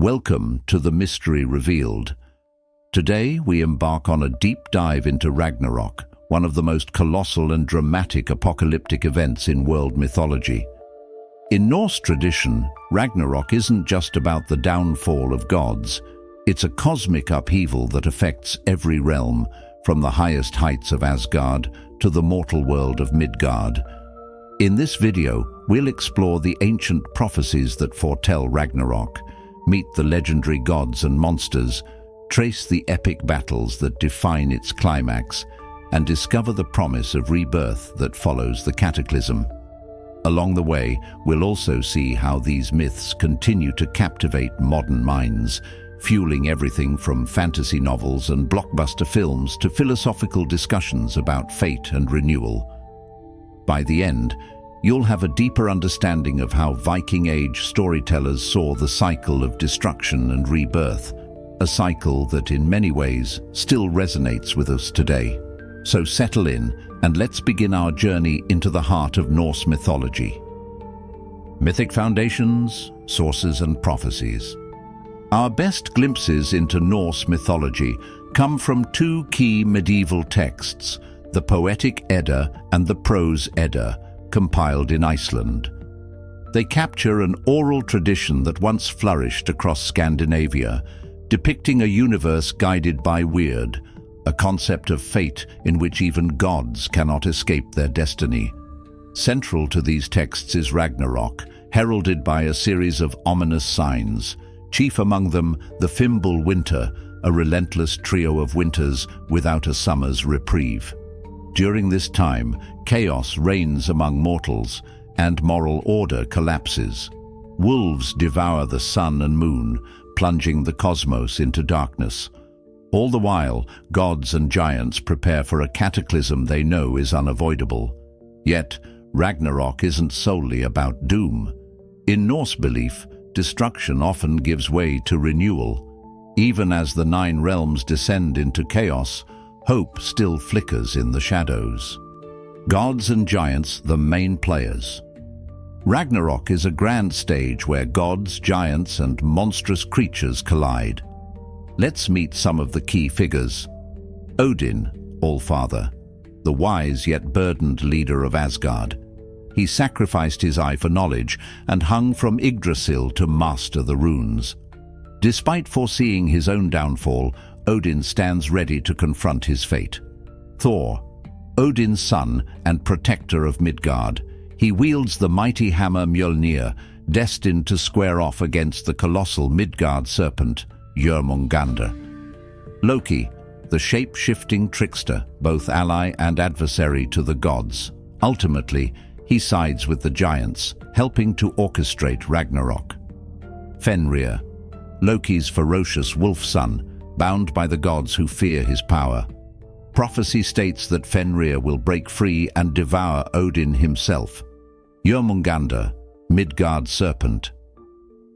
Welcome to the Mystery Revealed. Today we embark on a deep dive into Ragnarok, one of the most colossal and dramatic apocalyptic events in world mythology. In Norse tradition, Ragnarok isn't just about the downfall of gods. It's a cosmic upheaval that affects every realm, from the highest heights of Asgard to the mortal world of Midgard. In this video, we'll explore the ancient prophecies that foretell Ragnarok, meet the legendary gods and monsters, trace the epic battles that define its climax, and discover the promise of rebirth that follows the cataclysm. Along the way, we'll also see how these myths continue to captivate modern minds, fueling everything from fantasy novels and blockbuster films to philosophical discussions about fate and renewal. By the end, you'll have a deeper understanding of how Viking Age storytellers saw the cycle of destruction and rebirth, a cycle that in many ways still resonates with us today. So settle in and let's begin our journey into the heart of Norse mythology. Mythic foundations, sources and prophecies. Our best glimpses into Norse mythology come from two key medieval texts, the Poetic Edda and the Prose Edda, compiled in Iceland. They capture an oral tradition that once flourished across Scandinavia, depicting a universe guided by weird, a concept of fate in which even gods cannot escape their destiny. Central to these texts is Ragnarok, heralded by a series of ominous signs, chief among them the Fimbul Winter, a relentless trio of winters without a summer's reprieve. During this time, chaos reigns among mortals, and moral order collapses. Wolves devour the sun and moon, plunging the cosmos into darkness. All the while, gods and giants prepare for a cataclysm they know is unavoidable. Yet, Ragnarok isn't solely about doom. In Norse belief, destruction often gives way to renewal. Even as the 9 realms descend into chaos, hope still flickers in the shadows. Gods and giants, the main players. Ragnarok is a grand stage where gods, giants, and monstrous creatures collide. Let's meet some of the key figures. Odin, All-Father, the wise yet burdened leader of Asgard. He sacrificed his eye for knowledge and hung from Yggdrasil to master the runes. Despite foreseeing his own downfall, Odin stands ready to confront his fate. Thor, Odin's son and protector of Midgard. He wields the mighty hammer Mjolnir, destined to square off against the colossal Midgard serpent, Jörmungandr. Loki, the shape-shifting trickster, both ally and adversary to the gods. Ultimately, he sides with the giants, helping to orchestrate Ragnarok. Fenrir, Loki's ferocious wolf son, bound by the gods who fear his power. Prophecy states that Fenrir will break free and devour Odin himself. Jörmungandr, Midgard's serpent.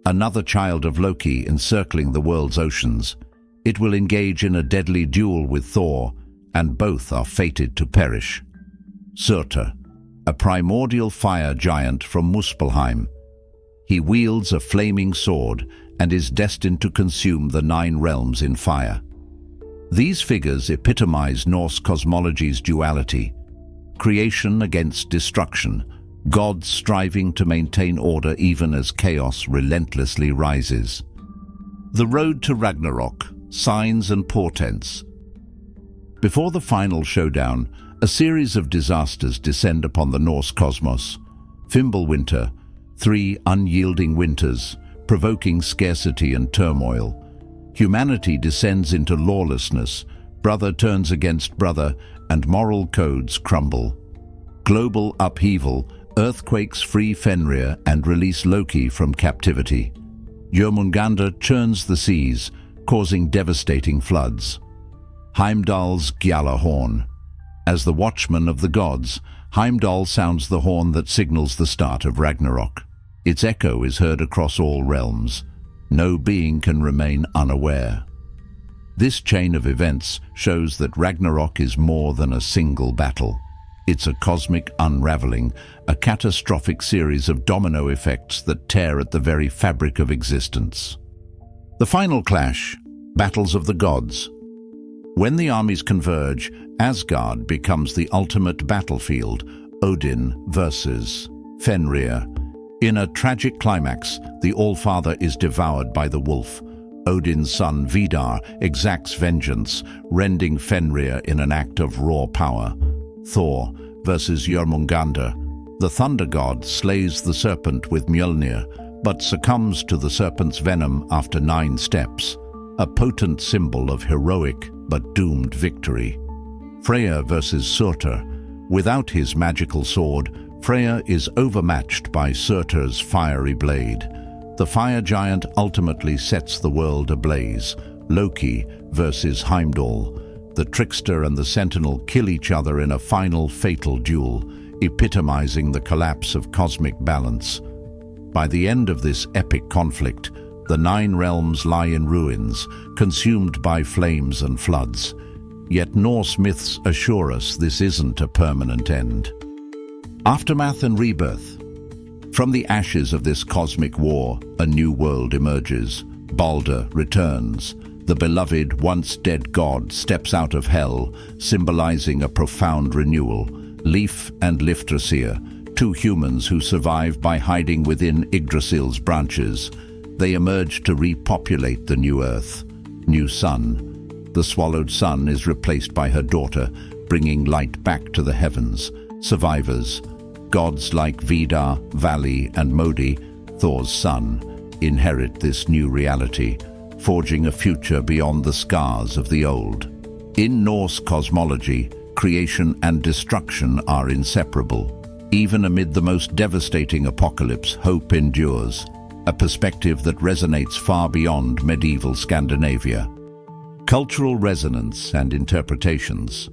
Another child of Loki encircling the world's oceans. It will engage in a deadly duel with Thor, and both are fated to perish. Surtur, a primordial fire giant from Muspelheim. He wields a flaming sword and is destined to consume the 9 realms in fire. These figures epitomize Norse cosmology's duality: creation against destruction, gods striving to maintain order even as chaos relentlessly rises. The road to Ragnarok, signs and portents. Before the final showdown, a series of disasters descend upon the Norse cosmos. Fimbulwinter, 3 unyielding winters, provoking scarcity and turmoil. Humanity descends into lawlessness, brother turns against brother, and moral codes crumble. Global upheaval, earthquakes free Fenrir and release Loki from captivity. Jörmungandr churns the seas, causing devastating floods. Heimdall's Gjalla horn. As the watchman of the gods, Heimdall sounds the horn that signals the start of Ragnarok. Its echo is heard across all realms. No being can remain unaware. This chain of events shows that Ragnarok is more than a single battle. It's a cosmic unraveling, a catastrophic series of domino effects that tear at the very fabric of existence. The final clash, battles of the gods. When the armies converge, Asgard becomes the ultimate battlefield, Odin versus Fenrir. In a tragic climax, the Allfather is devoured by the wolf. Odin's son Vidar exacts vengeance, rending Fenrir in an act of raw power. Thor versus Jörmungandr. The thunder god slays the serpent with Mjolnir, but succumbs to the serpent's venom after 9 steps, a potent symbol of heroic but doomed victory. Freyr versus Surtur. Without his magical sword, Freyr is overmatched by Surtur's fiery blade. The fire giant ultimately sets the world ablaze. Loki versus Heimdall. The trickster and the sentinel kill each other in a final fatal duel, epitomizing the collapse of cosmic balance. By the end of this epic conflict, the 9 realms lie in ruins, consumed by flames and floods. Yet Norse myths assure us this isn't a permanent end. Aftermath and rebirth. From the ashes of this cosmic war, a new world emerges. Balder returns. The beloved, once-dead god steps out of hell, symbolizing a profound renewal. Leif and Lifthrasir, 2 humans who survive by hiding within Yggdrasil's branches. They emerge to repopulate the new earth. New sun. The swallowed sun is replaced by her daughter, bringing light back to the heavens. Survivors. Gods like Vidar, Vali, and Modi, Thor's son, inherit this new reality, forging a future beyond the scars of the old. In Norse cosmology, creation and destruction are inseparable. Even amid the most devastating apocalypse, hope endures, a perspective that resonates far beyond medieval Scandinavia. Cultural resonance and interpretations.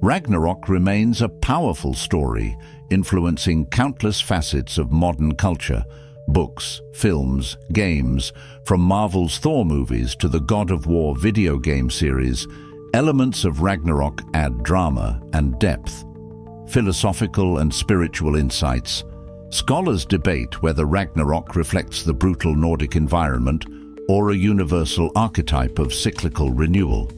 Ragnarok remains a powerful story, influencing countless facets of modern culture. Books, films, games, from Marvel's Thor movies to the God of War video game series, elements of Ragnarok add drama and depth. Philosophical and spiritual insights. Scholars debate whether Ragnarok reflects the brutal Nordic environment or a universal archetype of cyclical renewal.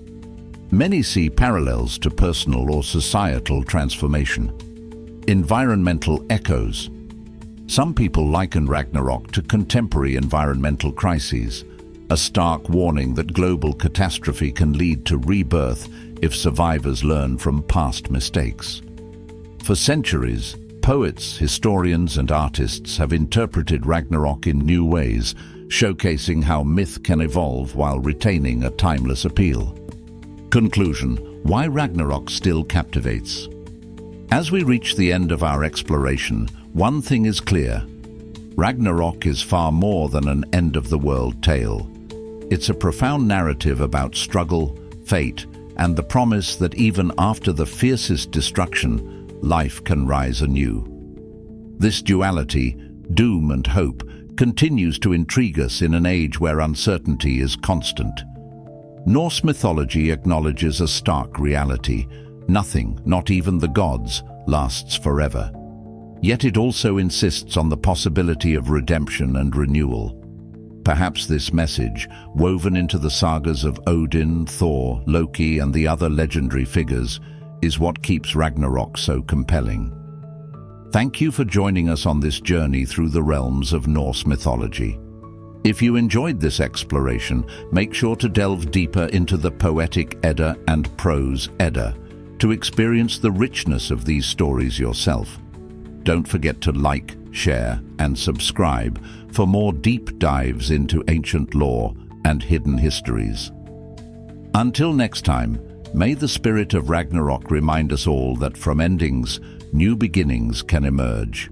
Many see parallels to personal or societal transformation. Environmental echoes. Some people liken Ragnarok to contemporary environmental crises, a stark warning that global catastrophe can lead to rebirth if survivors learn from past mistakes. For centuries, poets, historians, and artists have interpreted Ragnarok in new ways, showcasing how myth can evolve while retaining a timeless appeal. Conclusion: why Ragnarok still captivates. As we reach the end of our exploration, one thing is clear. Ragnarok is far more than an end-of-the-world tale. It's a profound narrative about struggle, fate, and the promise that even after the fiercest destruction, life can rise anew. This duality, doom and hope, continues to intrigue us in an age where uncertainty is constant. Norse mythology acknowledges a stark reality. Nothing, not even the gods, lasts forever. Yet it also insists on the possibility of redemption and renewal. Perhaps this message, woven into the sagas of Odin, Thor, Loki, and the other legendary figures, is what keeps Ragnarok so compelling. Thank you for joining us on this journey through the realms of Norse mythology. If you enjoyed this exploration, make sure to delve deeper into the poetic Edda and prose Edda to experience the richness of these stories yourself. Don't forget to like, share, and subscribe for more deep dives into ancient lore and hidden histories. Until next time, may the spirit of Ragnarok remind us all that from endings, new beginnings can emerge.